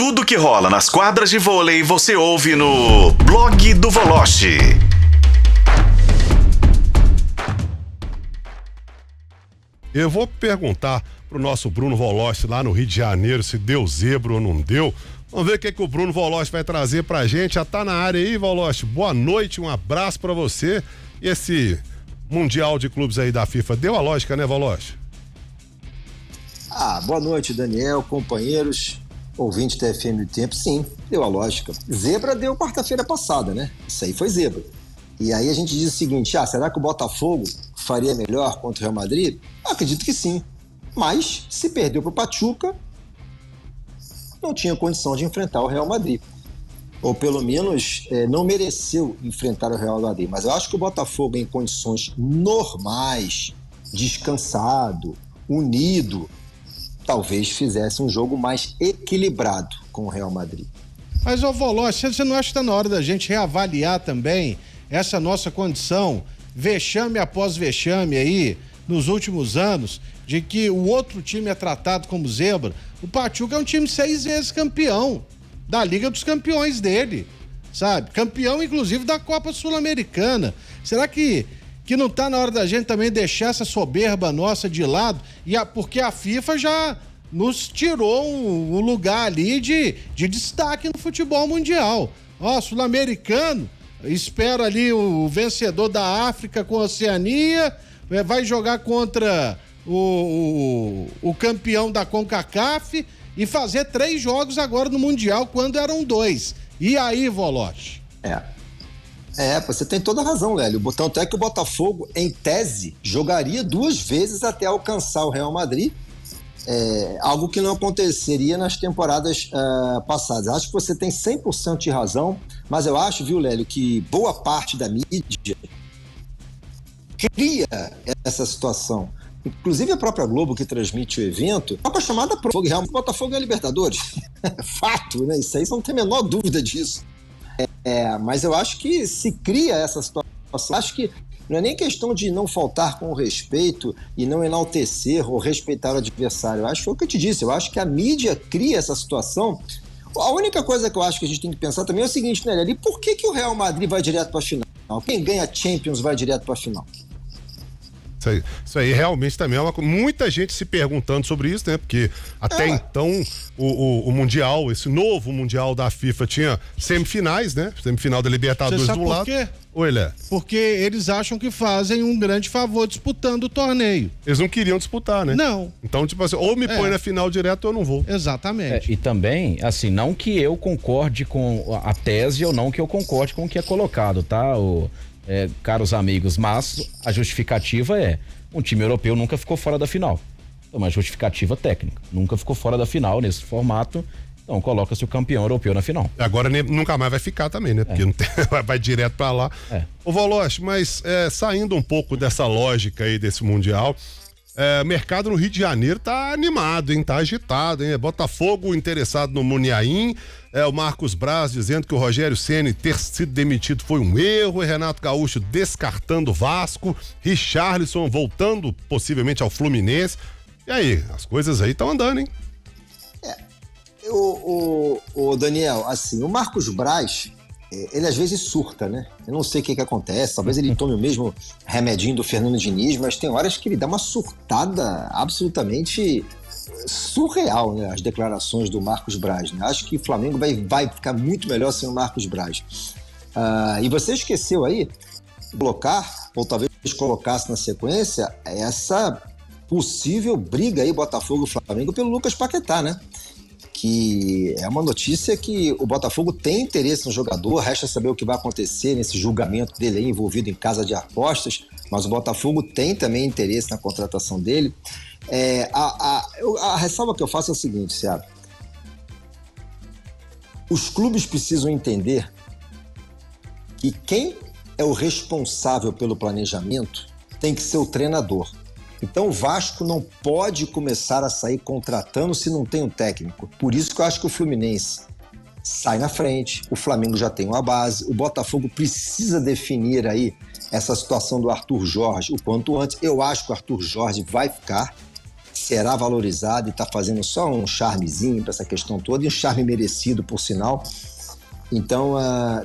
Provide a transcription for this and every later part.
Tudo que rola nas quadras de vôlei você ouve no Blog do Voloche. Eu vou perguntar pro nosso Bruno Voloche lá no Rio de Janeiro se deu zebra ou não deu. Vamos ver o que o Bruno Voloche vai trazer pra gente. Já tá na área aí, Voloche. Boa noite, um abraço pra você. E esse Mundial de Clubes aí da FIFA, deu a lógica, né, Voloche? Boa noite, Daniel, companheiros, ouvintes da FM do Tempo. Sim, deu a lógica. Zebra deu quarta-feira passada, né? Isso aí foi zebra. E aí a gente diz o seguinte, será que o Botafogo faria melhor contra o Real Madrid? Acredito que sim. Mas, se perdeu pro Pachuca, não tinha condição de enfrentar o Real Madrid. Ou pelo menos não mereceu enfrentar o Real Madrid. Mas eu acho que o Botafogo, em condições normais, descansado, unido, talvez fizesse um jogo mais equilibrado com o Real Madrid. Mas, Voloche, você não acha que está na hora da gente reavaliar também essa nossa condição, vexame após vexame aí, nos últimos anos, de que o outro time é tratado como zebra? O Pachuca é um time 6 vezes campeão da Liga dos Campeões dele, sabe? Campeão, inclusive, da Copa Sul-Americana. Será que não tá na hora da gente também deixar essa soberba nossa de lado? Porque a FIFA já nos tirou um lugar ali de destaque no futebol mundial. Sul-americano, espera ali o vencedor da África com a Oceania, vai jogar contra o campeão da CONCACAF e fazer 3 jogos agora no Mundial, quando eram 2. E aí, Voloche? Você tem toda a razão, Lélio. Tanto é que o Botafogo, em tese, jogaria 2 vezes até alcançar o Real Madrid, algo que não aconteceria nas temporadas passadas. Acho que você tem 100% de razão, mas eu acho, viu, Lélio, que boa parte da mídia cria essa situação. Inclusive a própria Globo, que transmite o evento, é uma chamada pro Real Botafogo é Libertadores. Fato, né? Isso aí você não tem a menor dúvida disso. Mas eu acho que se cria essa situação. Acho que não é nem questão de não faltar com o respeito e não enaltecer ou respeitar o adversário. Eu acho que foi o que eu te disse. Eu acho que a mídia cria essa situação. A única coisa que eu acho que a gente tem que pensar também é o seguinte, né, Lélio? Por que o Real Madrid vai direto para a final? Quem ganha Champions vai direto para a final? Isso aí realmente também é muita gente se perguntando sobre isso, né? Porque até então o Mundial, esse novo Mundial da FIFA tinha semifinais, né? Semifinal da Libertadores do lado. Por quê? Oi, Lé. Porque eles acham que fazem um grande favor disputando o torneio. Eles não queriam disputar, né? Não. Então, tipo assim, ou me põe na final direto ou eu não vou. Exatamente. E também, assim, não que eu concorde com a tese ou não que eu concorde com o que é colocado, tá? Caros amigos, mas a justificativa um time europeu nunca ficou fora da final. É uma justificativa técnica. Nunca ficou fora da final nesse formato. Então coloca-se o campeão europeu na final. Agora nunca mais vai ficar também, né? Porque não tem, vai direto pra lá. Ô Voloche, mas saindo um pouco dessa lógica aí desse Mundial, o mercado no Rio de Janeiro tá animado, hein? Tá agitado, hein? Botafogo interessado no Muniain, o Marcos Braz dizendo que o Rogério Ceni ter sido demitido foi um erro, Renato Gaúcho descartando o Vasco, Richarlison voltando possivelmente ao Fluminense. E aí, as coisas aí estão andando, hein? O Daniel, assim, o Marcos Braz, ele às vezes surta, né? Eu não sei o que acontece, talvez ele tome o mesmo remedinho do Fernando Diniz, mas tem horas que ele dá uma surtada absolutamente surreal, né? As declarações do Marcos Braz, né? Acho que o Flamengo vai ficar muito melhor sem o Marcos Braz. E você esqueceu aí de colocar, ou talvez colocasse na sequência, essa possível briga aí Botafogo e Flamengo pelo Lucas Paquetá, né? Que é uma notícia que o Botafogo tem interesse no jogador, resta saber o que vai acontecer nesse julgamento dele aí, envolvido em casa de apostas, mas o Botafogo tem também interesse na contratação dele. A ressalva que eu faço é o seguinte, Seara. Os clubes precisam entender que quem é o responsável pelo planejamento tem que ser o treinador. Então o Vasco não pode começar a sair contratando se não tem um técnico. Por isso que eu acho que o Fluminense sai na frente, o Flamengo já tem uma base, o Botafogo precisa definir aí essa situação do Arthur Jorge o quanto antes. Eu acho que o Arthur Jorge vai ficar, será valorizado e está fazendo só um charmezinho para essa questão toda, e um charme merecido, por sinal. Então,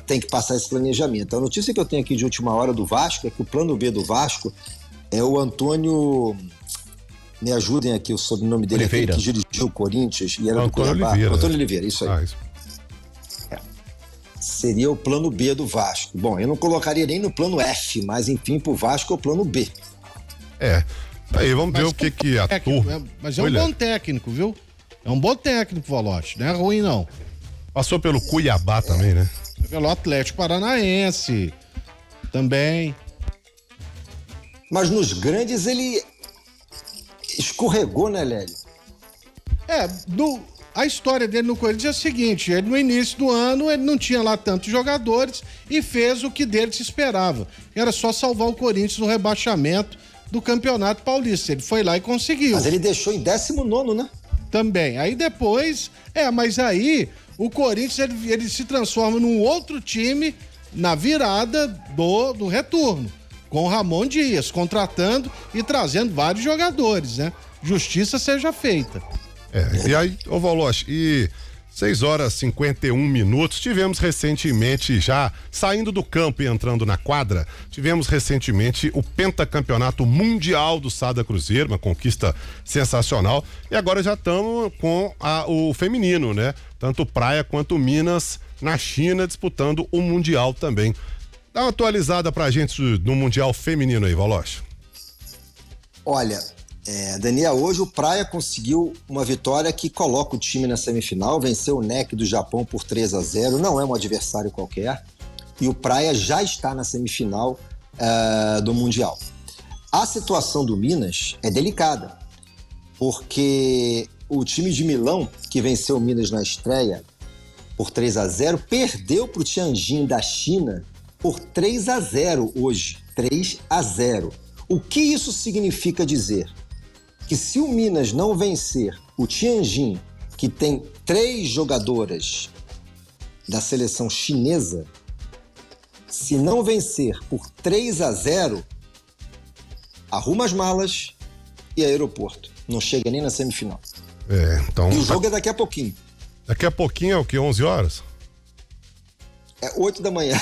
tem que passar esse planejamento. A notícia que eu tenho aqui de última hora do Vasco é que o plano B do Vasco é o Antônio... Me ajudem aqui, o sobrenome dele, Oliveira. aquele que dirigiu o Corinthians e era do Antônio Cuiabá. Oliveira. Antônio Oliveira, isso aí. Isso. Seria o plano B do Vasco. Bom, eu não colocaria nem no plano F, mas enfim, pro Vasco é o plano B. Aí, vamos ver o que a turma... Mas é um bom técnico, viu? É um bom técnico, Volote. Não é ruim, não. Passou pelo Cuiabá também, né? Pelo Atlético Paranaense também. Mas nos grandes ele escorregou, né, Lélio? A história dele no Corinthians é a seguinte: ele, no início do ano, ele não tinha lá tantos jogadores e fez o que dele se esperava. Era só salvar o Corinthians do rebaixamento do Campeonato Paulista. Ele foi lá e conseguiu. Mas ele deixou em 19º, né? Também. Aí depois... mas aí o Corinthians ele se transforma num outro time na virada do retorno. Com o Ramon Dias, contratando e trazendo vários jogadores, né? Justiça seja feita. E aí, ô Voloche, 6h51, tivemos recentemente, já saindo do campo e entrando na quadra, tivemos recentemente o pentacampeonato mundial do Sada Cruzeiro, uma conquista sensacional, e agora já estamos com o feminino, né? Tanto Praia quanto Minas na China disputando o mundial também. Dá uma atualizada pra gente no mundial feminino aí, Voloche. Olha, Daniel, hoje o Praia conseguiu uma vitória que coloca o time na semifinal, venceu o NEC do Japão por 3-0, não é um adversário qualquer, e o Praia já está na semifinal do Mundial. A situação do Minas é delicada, porque o time de Milão, que venceu o Minas na estreia por 3-0, perdeu para o Tianjin da China por 3-0 hoje, 3-0. O que isso significa dizer? Que se o Minas não vencer o Tianjin, que tem 3 jogadoras da seleção chinesa, se não vencer por 3-0, arruma as malas e aeroporto. Não chega nem na semifinal. Então... E o jogo é daqui a pouquinho. Daqui a pouquinho é o quê? 11 horas? É 8 da manhã.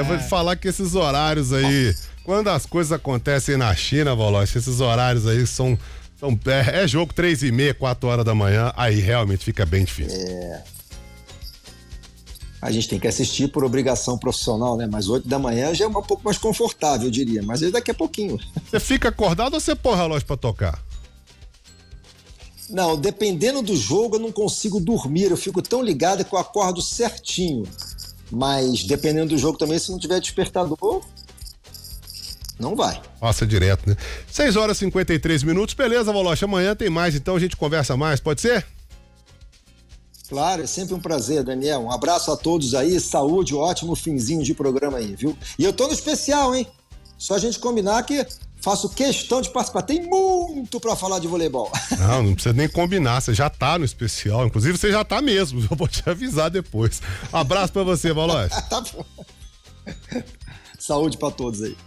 Vou te falar que esses horários aí, quando as coisas acontecem na China, Voloche, esses horários aí são jogo 3h30, 4 horas da manhã, aí realmente fica bem difícil. A gente tem que assistir por obrigação profissional, né? Mas 8 da manhã já é um pouco mais confortável, eu diria. Mas é daqui a pouquinho. Você fica acordado ou você põe o relógio pra tocar? Não, dependendo do jogo eu não consigo dormir, eu fico tão ligado que eu acordo certinho. Mas dependendo do jogo também, se não tiver despertador, não vai. Passa direto, né? 6h53, beleza, Voloche, amanhã tem mais, então a gente conversa mais, pode ser? Claro, é sempre um prazer, Daniel. Um abraço a todos aí, saúde, ótimo finzinho de programa aí, viu? E eu tô no especial, hein? Só a gente combinar que faço questão de participar. Tem muito pra falar de voleibol. Não precisa nem combinar, você já tá no especial. Inclusive, você já tá mesmo. Eu vou te avisar depois. Abraço pra você, Voloche. Tá bom. Saúde pra todos aí.